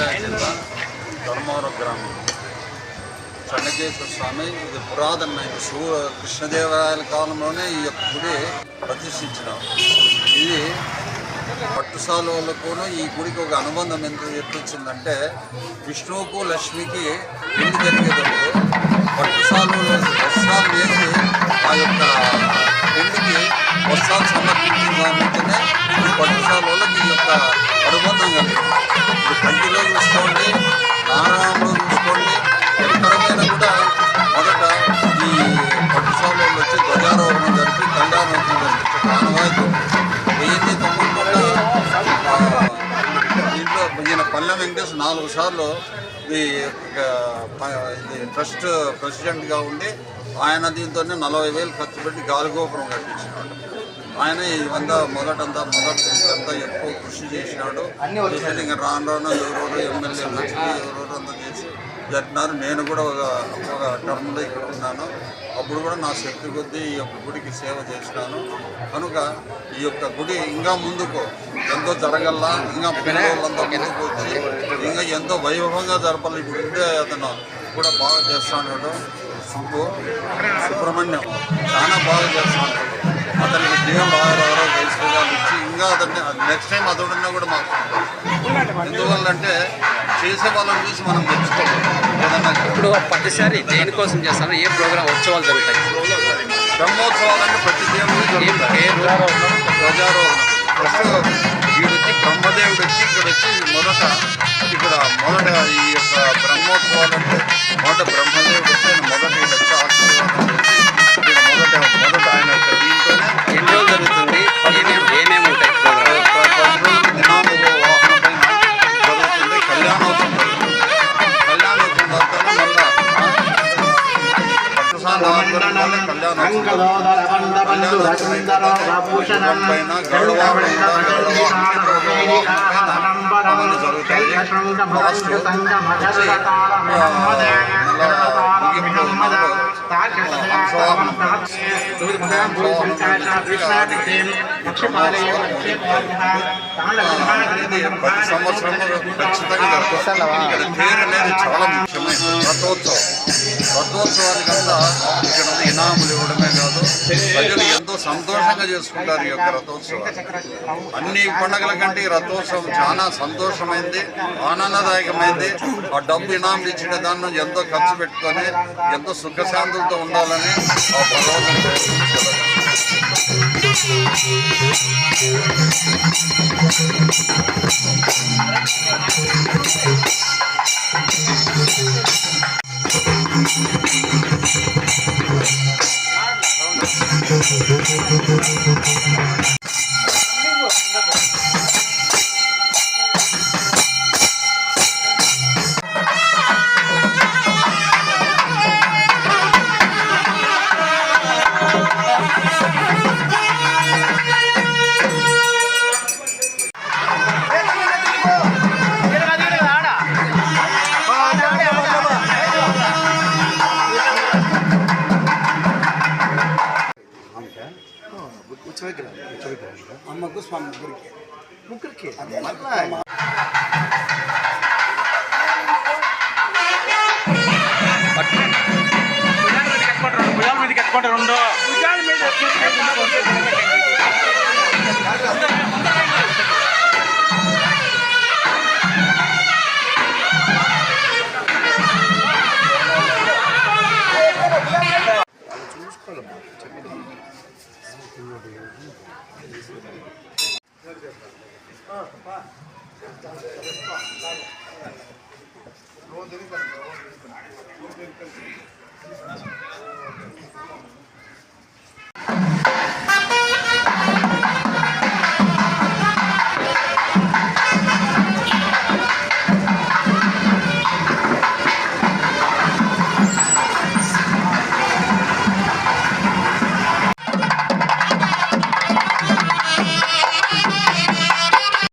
నంద్యాల జిల్లా ధర్మవరం గ్రామం చెన్నకేశ్వర స్వామి. ఇది పురాతనమైనది. కృష్ణదేవరాయల కాలంలోనే ఈ యొక్క గుడి ప్రతిష్ఠించినాం. ఇది పట్టుసాలువలకును ఈ గుడికి ఒక అనుబంధం ఎట్లొచ్చిందంటే, విష్ణువుకు లక్ష్మికి పెళ్లి జరిగేటప్పుడు పట్టుసాలువలో వస్త్రాలు వేసి ఆ యొక్క పెళ్లికి వస్త్రాలు సమర్పించిన దానితోనే ఈ పట్టుసాలువలకు ఈ యొక్క అనుబంధం కలిగింది. ఇప్పుడు కంటిలో చూసుకోండి, నారాయణలో చూసుకోండి, ఎక్కడైనా కూడా మొదట ఈ పట్టుసాలువలు వచ్చి ధ్వజారోహణం జరిపి కళ్యాణోత్సవం జరిపించే ఆనవాయితీ 1990 దీంట్లో ఈయన పల్లె వెంకటేష్ 4 సార్లు ఇది ట్రస్ట్ ప్రెసిడెంట్గా ఉండి ఆయన దీంతోనే 40,000 ఖర్చు పెట్టి గాలిగోపురం కట్టించినాడు. ఆయన ఇదంతా మొదటంతా ఎక్కువ కృషి చేసినాడు. ఇంకా రాను ఎవరెవరో ఎమ్మెల్యేలు వచ్చి ఎవరెవరో అంతా చేసి జరిపినారు. నేను కూడా ఒక టర్మ్లో ఇక్కడ ఉన్నాను. అప్పుడు కూడా నా శక్తి కొద్దీ ఈ యొక్క గుడికి సేవ చేసినాను. కనుక ఈ యొక్క గుడి ఇంకా ముందుకు ఎంతో జరగల్లా, ఇంకా పిల్లలంతా ముందుకు వచ్చి ఇంకా ఎంతో వైభవంగా జరపాలి. ఇప్పుడు ఉండే అతను కూడా బాగా చేస్తున్నాడు. సుబ్రహ్మణ్యం చాలా బాగా చేస్తున్నాడు. అతనికి జీవం బాగా తెలుసుకోవాలి ఇచ్చి ఇంకా అతన్ని నెక్స్ట్ టైం అతడున్నా కూడా మాకు. ఎందువల్లంటే చేసే వాళ్ళని చూసి మనం తెచ్చుకోవాలి. ఏదన్నా ఇప్పుడు ప్రతిసారి దేనికోసం చేస్తాను, ఏ ప్రోగ్రామ్ ఉత్సవాలు జరుగుతాయి? బ్రహ్మోత్సవాలన్నీ ప్రతి దేవుడు ధ్వజారోహణం. ఫస్ట్ వీడొచ్చి బ్రహ్మదేవుడు వచ్చి ఇక్కడ మొదట ఈ యొక్క బ్రహ్మోత్సవాలు అంటే మొదట బ్రహ్మదేవుడు వచ్చి ఆయన మొదట ఆశీర్వాదం చేసి మొదట ఆయన దీంతోనే ఎన్ని రోజులు జరుగుతుంది, ఏమేమి ఉంటాయి ప్రోగ్రామ్? దినాము వాహనం పైన జరుగుతుంది. కళ్యాణోత్సవం జరుగుతుంది. కళ్యాణోత్సవం తర్వాత మళ్ళా పైన గరుడవాహనం ప్రతి సంవత్సరం ఖచ్చితంగా ఇక్కడ పేరు అనేది చాలా ముఖ్యమైన రథోత్సవానికంతా ఇక్కడ ఇనాములు ఇవ్వడమే కాదు, ప్రజలు ఎంతో సంతోషంగా చేసుకుంటారు ఈ యొక్క రథోత్సవం. అన్ని పండుగల కంటే ఈ రథోత్సవం చాలా సంతోషమైంది, ఆనందదాయకమైంది. ఆ డబ్బు ఇనాములు ఇచ్చిన దాని నుంచి ఎంతో ఖర్చు పెట్టుకొని ఎంతో సుఖశాంతులతో ఉండాలని ఆ భగవంతుని అమ్మకు స్వామి ముగ్గురికి భుజాల మీద కట్టుకుంటారు. భుజాల మీద చూసుకోవాలి.